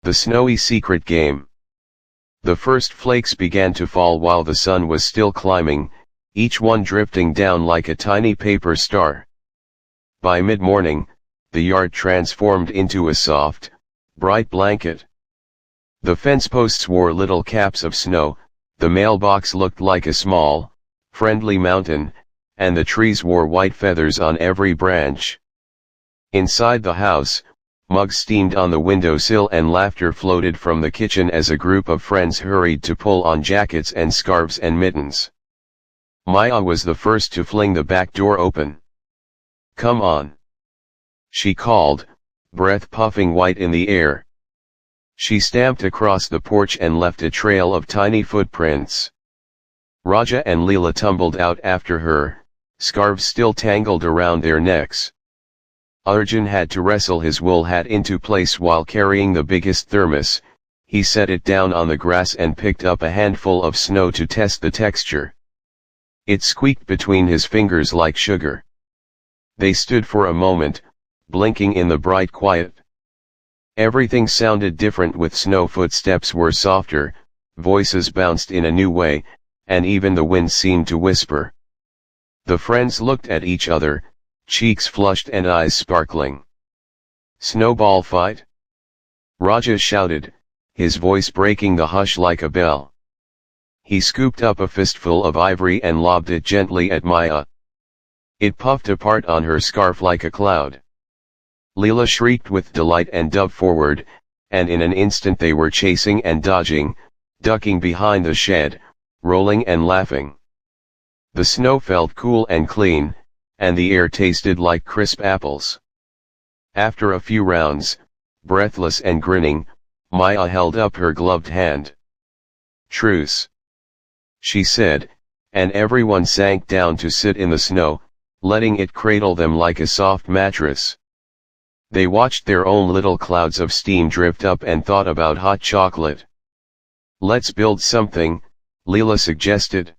The snowy secret game. The first flakes began to fall while the sun was still climbing, each one drifting down like a tiny paper star. By mid-morning, the yard transformed into a soft, bright blanket. The fence posts wore little caps of snow, the mailbox looked like a small, friendly mountain, and the trees wore white feathers on every branch. Inside the house, mugs steamed on the windowsill and laughter floated from the kitchen as a group of friends hurried to pull on jackets and scarves and mittens. Maya was the first to fling the back door open. "Come on," she called, breath puffing white in the air. She stamped across the porch and left a trail of tiny footprints. Raja and Leela tumbled out after her, scarves still tangled around their necks. Arjun had to wrestle his wool hat into place while carrying the biggest thermos. He set it down on the grass and picked up a handful of snow to test the texture. It squeaked between his fingers like sugar. They stood for a moment, blinking in the bright quiet. Everything sounded different with snow. Footsteps were softer, voices bounced in a new way, and even the wind seemed to whisper. The friends looked at each other, cheeks flushed and eyes sparkling. "Snowball fight?" Raja shouted, his voice breaking the hush like a bell. He scooped up a fistful of ivory and lobbed it gently at Maya. It puffed apart on her scarf like a cloud. Leela shrieked with delight and dove forward, and in an instant they were chasing and dodging, ducking behind the shed, rolling and laughing. The snow felt cool and clean, and the air tasted like crisp apples. After a few rounds, breathless and grinning, Maya held up her gloved hand. "Truce," she said, and everyone sank down to sit in the snow, letting it cradle them like a soft mattress. They watched their own little clouds of steam drift up and thought about hot chocolate. "Let's build something," Leela suggested.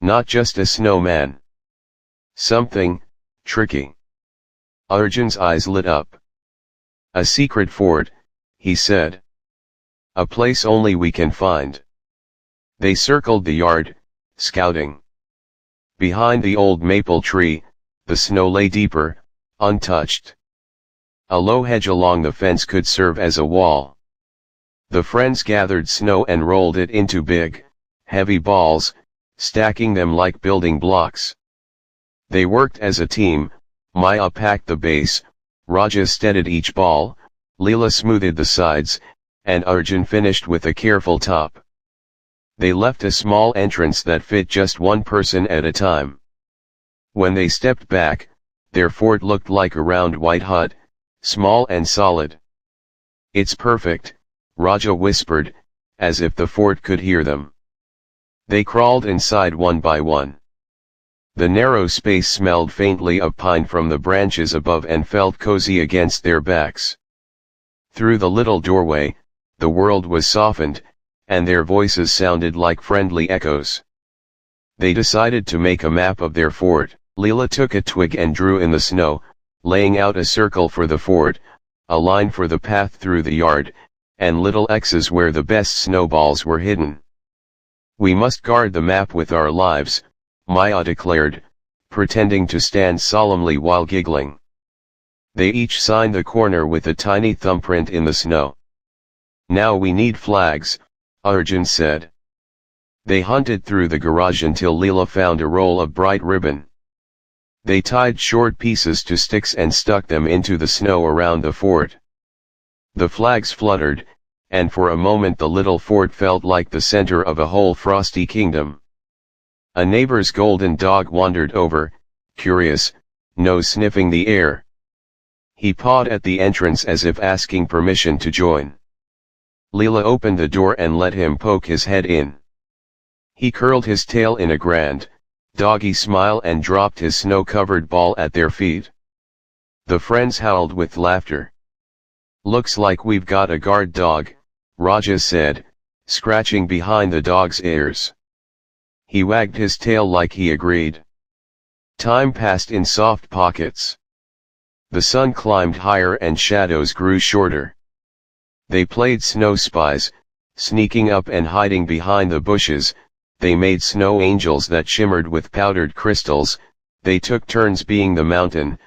"Not just a snowman. Something tricky." Arjun's eyes lit up. "A secret fort," he said. "A place only we can find." They circled the yard, scouting. Behind the old maple tree, the snow lay deeper, untouched. A low hedge along the fence could serve as a wall. The friends gathered snow and rolled it into big, heavy balls, stacking them like building blocks. They worked as a team. Maya packed the base, Raja steadied each ball, Leela smoothed the sides, and Arjun finished with a careful top. They left a small entrance that fit just one person at a time. When they stepped back, their fort looked like a round white hut, small and solid. "It's perfect," Raja whispered, as if the fort could hear them. They crawled inside one by one. The narrow space smelled faintly of pine from the branches above and felt cozy against their backs. Through the little doorway, the world was softened, and their voices sounded like friendly echoes. They decided to make a map of their fort. Leela took a twig and drew in the snow, laying out a circle for the fort, a line for the path through the yard, and little X's where the best snowballs were hidden. "We must guard the map with our lives," Maya declared, pretending to stand solemnly while giggling. They each signed the corner with a tiny thumbprint in the snow. "Now we need flags," Arjun said. They hunted through the garage until Leela found a roll of bright ribbon. They tied short pieces to sticks and stuck them into the snow around the fort. The flags fluttered, and for a moment the little fort felt like the center of a whole frosty kingdom. A neighbor's golden dog wandered over, curious, nose sniffing the air. He pawed at the entrance as if asking permission to join. Leela opened the door and let him poke his head in. He curled his tail in a grand, doggy smile and dropped his snow-covered ball at their feet. The friends howled with laughter. "Looks like we've got a guard dog," Raja said, scratching behind the dog's ears. He wagged his tail like he agreed. Time passed in soft pockets. The sun climbed higher and shadows grew shorter. They played snow spies, sneaking up and hiding behind the bushes. They made snow angels that shimmered with powdered crystals. They took turns being the mountain,